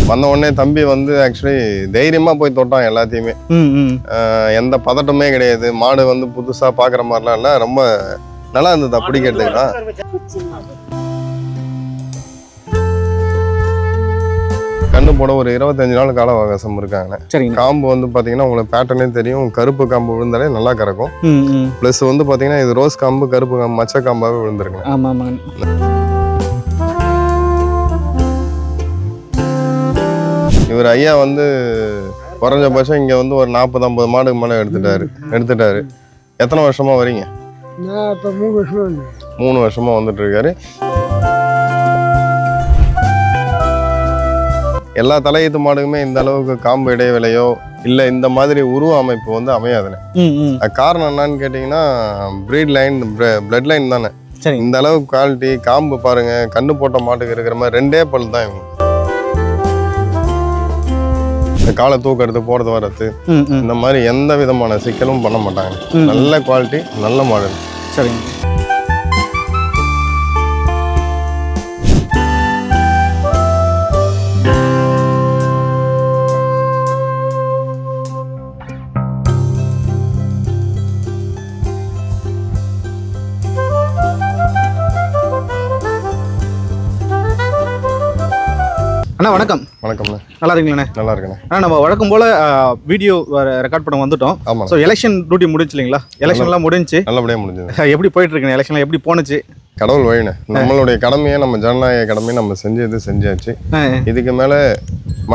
வந்த உடனே தம்பி வந்து ஆக்சுவலி தைரியமா போய் தொட்டான் எல்லாத்தையுமே. எந்த பதட்டமே கிடையாது. மாடு வந்து புதுசா பாக்குற மாதிரிலாம் இல்ல, ரொம்ப நல்லா இருந்தது அப்படி கேட்டுக்கலாம். கண்ணு போட ஒரு 25 நாள் கால அவகாசம் இருக்காங்க. காம்பு வந்து பாத்தீங்கன்னா உங்களுக்கு பேட்டர்னே தெரியும். கருப்பு காம்பு விழுந்தாலே நல்லா கறக்கும். பிளஸ் வந்து பாத்தீங்கன்னா இது ரோஸ் காம்பு, கருப்பு காம்பு, மச்ச காம்பாவே விழுந்துருங்க. இவர் ஐயா வந்து குறைஞ்சபட்சம் இங்க வந்து ஒரு 40-50 மாடுக்கு மேல எடுத்துட்டாரு. எத்தனை வருஷமா வரீங்க? 3 வருஷமா வந்துட்டு இருக்காரு. எல்லா தலையீத்து மாடுக்குமே இந்த அளவுக்கு காம்பு இடைவெளியோ இல்ல இந்த மாதிரி உருவ அமைப்பு வந்து அமையாதுன்னு. காரணம் என்னன்னு கேட்டீங்கன்னா பிரீட் லைன், பிளட் லைன் தானே. இந்த அளவுக்கு குவாலிட்டி காம்பு பாருங்க. கண்ணு போட்ட மாட்டுக்கு இருக்கிற மாதிரி 2 பல் தான் இவங்க. காலை தூக்க எடுத்து போறது வரது இந்த மாதிரி எந்த விதமான சிக்கலும் பண்ண மாட்டாங்க. நல்ல குவாலிட்டி, நல்ல மாடல். சரிங்க. அண்ணா வணக்கம். வணக்கம்ண்ணா. நல்லா இருக்கீங்கண்ணே? நல்லா இருக்கேண்ணே. ஆனால் நம்ம வழக்கம் போல் வீடியோ ரெக்கார்ட் பண்ண வந்துட்டோம். ஆமாம். ஸோ எலெக்ஷன் டியூட்டி முடிஞ்சு இல்லைங்களா? எலெக்ஷன்லாம் முடிஞ்சு நல்லபடியாக முடிஞ்சது. எப்படி போயிட்டு இருக்குண்ணே எலெக்ஷன்லாம்? எப்படி போணுச்சு? கடவுள் வழிண்ணே. நம்மளுடைய கடமையை, நம்ம ஜனநாயக கடமையை நம்ம செஞ்சாச்சு. இதுக்கு மேலே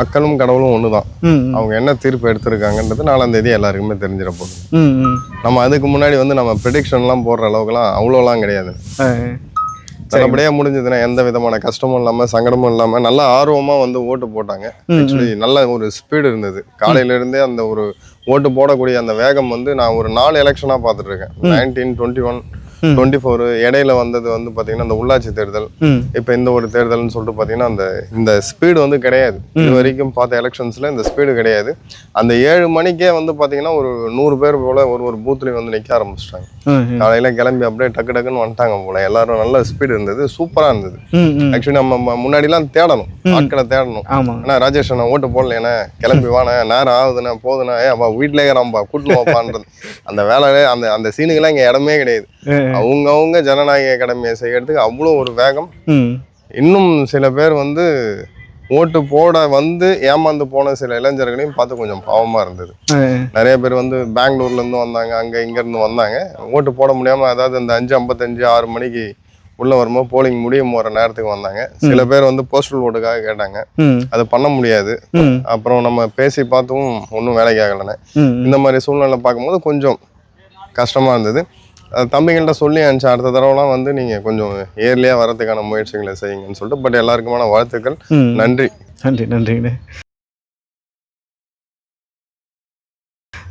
மக்களும் கடவுளும் ஒன்று தான். அவங்க என்ன தீர்ப்பு எடுத்திருக்காங்கன்றது 4ஆம் தேதி எல்லாருக்குமே தெரிஞ்சிட போகுது. நம்ம அதுக்கு முன்னாடி வந்து நம்ம ப்ரெடிக்ஷன்லாம் போடுற அளவுக்குலாம் அவ்வளோலாம் கிடையாது. நல்லபடியா முடிஞ்சதுன்னா எந்த விதமான கஷ்டமும் இல்லாம சங்கடமும் இல்லாம நல்ல ஆர்வமா வந்து ஓட்டு போட்டாங்க. ஆக்சுவலி நல்ல ஒரு ஸ்பீடு இருந்தது. காலையில இருந்தே அந்த ஒரு ஓட்டு போடக்கூடிய அந்த வேகம் வந்து நான் ஒரு 4 எலெக்ஷனா பார்த்துட்டு இருக்கேன். 19, 21, 24 இடையில வந்தது வந்து பாத்தீங்கன்னா இந்த உள்ளாட்சி தேர்தல், இப்ப இந்த ஒரு தேர்தல்னு சொல்லிட்டு பாத்தீங்கன்னா இந்த ஸ்பீடு வந்து கிடையாது. இது வரைக்கும் பார்த்த எலெக்ஷன்ஸ்ல இந்த ஸ்பீடு கிடையாது. அந்த 7 மணிக்கே வந்து பாத்தீங்கன்னா ஒரு 100 பேர் போல ஒரு பூத்லயும் வந்து நிக்க ஆரம்பிச்சிட்டாங்க. காலையில கிளம்பி அப்படியே டக்குன்னு வந்துட்டாங்க போல. எல்லாரும் நல்ல ஸ்பீடு இருந்தது, சூப்பரா இருந்தது. ஆக்சுவலி நம்ம முன்னாடி எல்லாம் தேடணும், ஆட்களை தேடணும். ஆனா ராஜேஷ் நான் ஓட்டு போடல, கிளம்பி வானே, நேரம் ஆகுதுன்னா போதுன்னா அப்பா வீட்டுல ஏறாம்பா கூட்டு வாப்பான்றது அந்த வேலை, அந்த சீனுக்கெல்லாம் இங்க இடமே கிடையாது. அவங்க ஜனநாயக கடமையை செய்யறதுக்கு அவ்வளோ ஒரு வேகம். இன்னும் சில பேர் வந்து ஓட்டு போட வந்து ஏமாந்து போன சில இளைஞர்களையும் பார்த்து கொஞ்சம் பாவமா இருந்தது. நிறைய பேர் வந்து பெங்களூர்ல இருந்து வந்தாங்க, அங்க இங்க இருந்து வந்தாங்க. ஓட்டு போட முடியாம, அதாவது இந்த 5:55, 6 மணிக்கு உள்ள வரும்போது போலிங் முடியும் வர நேரத்துக்கு வந்தாங்க. சில பேர் வந்து போஸ்டல் ஓட்டுக்காக கேட்டாங்க. அது பண்ண முடியாது. அப்புறம் நம்ம பேசி பார்த்தும் ஒன்றும் வேலைக்கு ஆகலைன்னு. இந்த மாதிரி சூழ்நிலை பார்க்கும்போது கொஞ்சம் கஷ்டமா இருந்தது. தம்பிங்கள்ட்ட சொல்லி அனுப்பிச்சு அடுத்த தடவைலாம் வந்து நீங்கள் கொஞ்சம் ஏர்லியாக வரதுக்கான முயற்சிகளை செய்யுங்கன்னு சொல்லிட்டு. பட் எல்லாருக்குமான வாழ்த்துக்கள். நன்றி. நன்றிங்கண்ணே.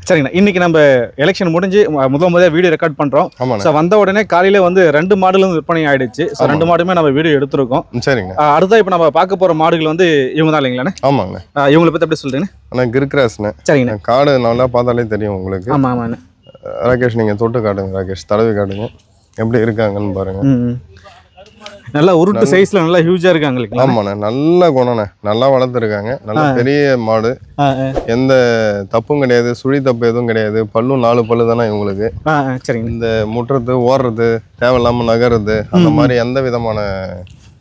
சரிங்கண்ணா, இன்னைக்கு நம்ம எலெக்ஷன் முடிஞ்சு முதல்ல வீடியோ ரெக்கார்ட் பண்றோம். ஸோ வந்த உடனே காலையில வந்து 2 மாடுகளும் விற்பனை ஆயிடுச்சு. ஸோ 2 மாடுமே நம்ம வீடியோ எடுத்திருக்கோம். சரிங்க. அடுத்தா இப்போ நம்ம பார்க்க போற மாடுகள் வந்து இவங்க தான் இல்லைங்களாண்ணே? ஆமாங்கண்ணே. இவங்களை பத்தி எப்படி சொல்றீங்கண்ணே? ஆனால் கிர்கிராஸ்ண்ணே. சரிங்கண்ணா. காடு நல்லா பார்த்தாலே தெரியும் உங்களுக்கு. ஆமா ஆமாண்ணே. ராகேஷ் நீங்க தொட்டு காட்டுங்க. ராகேஷ் தடவி காட்டுங்க எப்படி இருக்காங்கன்னு பாருங்க. நல்லா உருட்டு சைஸ்ல நல்லா ஹியூஜா இருக்காங்க. ஆமாண்ணே, நல்ல குணண்ணே, நல்லா வளர்த்துருக்காங்க. நல்ல பெரிய மாடு, எந்த தப்பும் கிடையாது, சுழி தப்பு எதுவும் கிடையாது. பல்லும் 4 பல்லு தானே இவங்களுக்கு. இந்த முட்டுறது, ஓடுறது, தேவையில்லாம நகருது, அந்த மாதிரி எந்த விதமான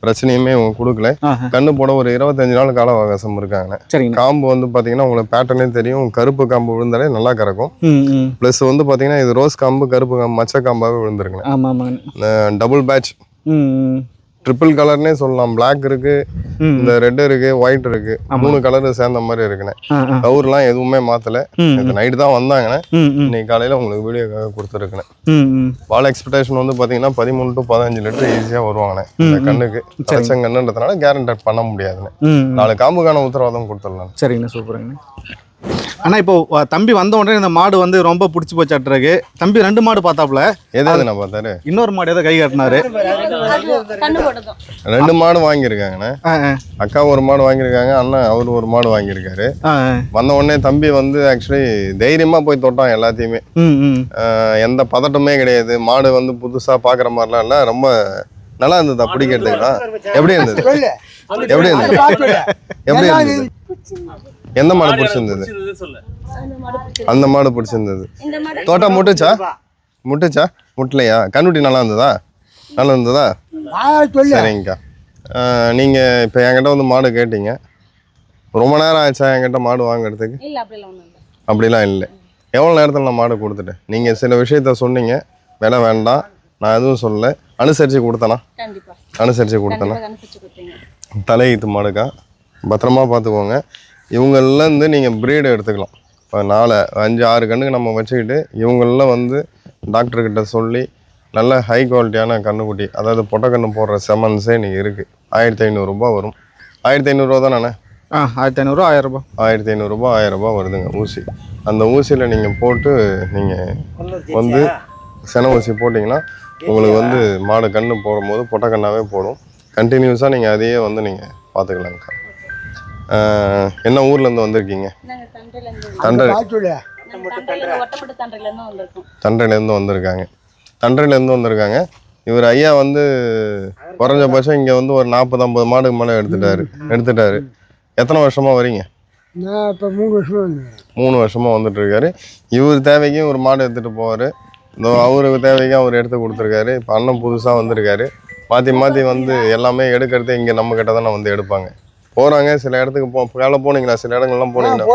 பிரச்சனையுமே இவங்க கொடுக்கல. கண்ணு போட ஒரு 25 நாள் கால அவகாசம் இருக்காங்க. காம்பு வந்து பாத்தீங்கன்னா உங்களுக்கு பேட்டர்னே தெரியும். கருப்பு காம்பு விழுந்தாலே நல்லா கறக்கும். பிளஸ் வந்து பாத்தீங்கன்னா இது ரோஸ் காம்பு, கருப்பு காம்பு, மச்ச காம்பாவே விழுந்துருங்க. டபுள் பேட்ச், ட்ரிபிள் கலர்னே சொல்லலாம். பிளாக் இருக்கு, இந்த ரெட் இருக்கு, ஒயிட் இருக்கு, 3 கலர் சேர்ந்த மாதிரி இருக்குண்ணே. கவுர்லாம் எதுவுமே மாத்தல. நைட்டு தான் வந்தாங்கண்ணே. இன்னைக்கு காலையில உங்களுக்கு வீடியோக்காக கொடுத்துருக்கேன். பால் எக்ஸ்பெக்டேஷன் வந்து பாத்தீங்கன்னா 13 to 15 லிட்டர் ஈஸியா வருவாங்கண்ணே. இந்த கண்ணுக்கு கண்ணுன்றதுனால கேரண்டட் பண்ண முடியாதுண்ணே. 4 காம்புக்கான உத்தரவாதம் கொடுத்துடலாம். சரிங்கண்ணா, சூப்பருங்கண்ணே. ஆனா இப்போ தம்பி வந்த உடனே இந்த மாடு வந்து ரொம்ப பிடிச்சி போச்சாட்டுருக்கு. தம்பி 2 மாடு பார்த்தாப்புல. எதாவது நான் பார்த்தாரு, இன்னொரு மாடு ஏதோ கை காட்டினாரு. 2 மாடு வாங்கியிருக்காங்கண்ணே. அக்கா ஒரு மாடு வாங்கியிருக்காங்க, அண்ணன் அவர் ஒரு மாடு வாங்கியிருக்காரு. வந்த உடனே தம்பி வந்து ஆக்சுவலி தைரியமா போய் தொட்டான் எல்லாத்தையுமே. எந்த பதட்டமே கிடையாது. மாடு வந்து புதுசா பாக்குற மாதிரிலாம் இல்ல, ரொம்ப நல்லா இருந்ததா பிடிக்கிறதுக்குலாம்? எப்படி இருந்தது? எப்படி இருந்தது? எப்படி இருந்தது? எந்த மாடு பிடிச்சிருந்தது? அந்த மாடு பிடிச்சிருந்தது. தோட்டம் முட்டுச்சா முட்டலையா? கண்ணுட்டி நல்லா இருந்ததா? நல்லா இருந்ததா? சரிங்கக்கா. நீங்கள் இப்போ என்கிட்ட வந்து மாடு கேட்டீங்க, ரொம்ப நேரம் ஆச்சா என்கிட்ட மாடு வாங்குறதுக்கு? அப்படிலாம் இல்லை. எவ்வளோ நேரத்தில் நான் மாடு கொடுத்துட்டேன். நீங்கள் சில விஷயத்த சொன்னீங்க, விலை வேண்டாம், நான் எதுவும் சொல்லலை, அனுசரித்து கொடுத்தேனா? அனுசரித்து கொடுத்தேனா? தலையீத்து மாடுக்கா, பத்திரமா பார்த்துக்கோங்க. இவங்கள்லேருந்து நீங்கள் ப்ரீடு எடுத்துக்கலாம். இப்போ 4, 5, 6 கண்ணுக்கு நம்ம வச்சுக்கிட்டு இவங்களெலாம் வந்து டாக்டர்கிட்ட சொல்லி நல்ல ஹை குவாலிட்டியான கண்ணுக்குட்டி, அதாவது பொட்டைக்கண்ணு போடுற செமன்ஸே இன்றைக்கி இருக்குது. 1500 ரூபா வரும். 1500 ரூபா தானே? 1500, 1000 ரூபா. 1500 ரூபா, 1000 ரூபா வருதுங்க ஊசி. அந்த ஊசியில் நீங்கள் போட்டு நீங்கள் வந்து சென ஊசி போட்டிங்கன்னா உங்களுக்கு வந்து மாடு கண்ணு போடும்போது பொட்டைக்கண்ணாவே போடும். கண்டினியூஸாக நீங்கள் அதையே வந்து நீங்கள் பார்த்துக்கலாங்க்கா. என்ன ஊர்லேருந்து வந்திருக்கீங்க? தண்டையிலேருந்து வந்திருக்காங்க. தண்டையிலேருந்து வந்திருக்காங்க. இவர் ஐயா வந்து குறைஞ்சபட்சம் இங்கே வந்து ஒரு 40-50 மாடுக்கு மேலே எடுத்துட்டாரு. எத்தனை வருஷமாக வரீங்க? நான் இப்போ 3 வருஷமாக வந்து 3 வருஷமாக வந்துட்டு இருக்காரு. இவர் தேவைக்கும் ஒரு மாடு எடுத்துகிட்டு போவார். இந்த அவருக்கு தேவைக்கும் அவர் எடுத்து கொடுத்துருக்காரு. இப்போ அண்ணன் புதுசாக வந்திருக்காரு. மாற்றி வந்து எல்லாமே எடுக்கிறது இங்கே நம்மக்கிட்ட தானே வந்து எடுப்பாங்க. போகிறாங்க சில இடத்துக்கு வேலை போனீங்களா? சில இடங்கள்லாம் போனீங்களா?